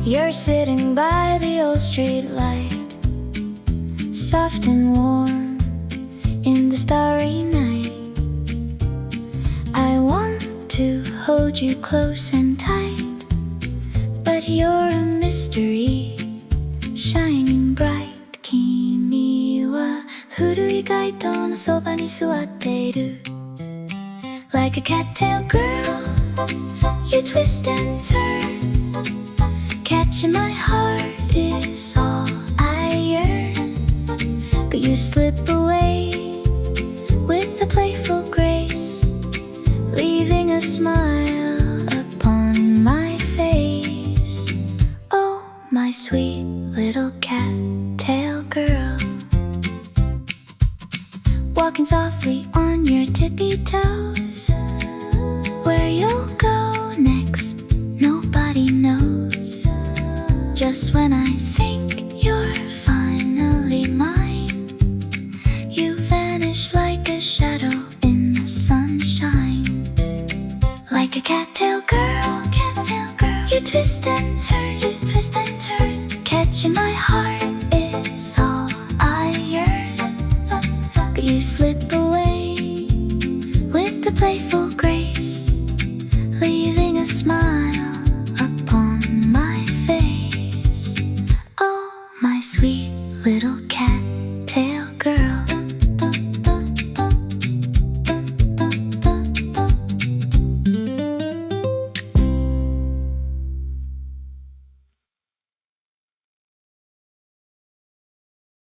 You're sitting by the old street light, soft and warm in the starry night. I want to hold you close and tight, but you're a mystery, shining bright. 君は古い街灯のそばに座っている Like a cattail girl, you twist and turn. Catching my heart is all I yearn, but you slip away with a playful grace, leaving a smile upon my face. Oh, my sweet little cattail girl, walking softly on your tippy toes. Where you'll go next, nobody knows. Just when I think you're finally mine, you vanish like a shadow in the sunshine. Like a cattail girl, you twist and turn, Catching my heart is all I yearn, but you slip away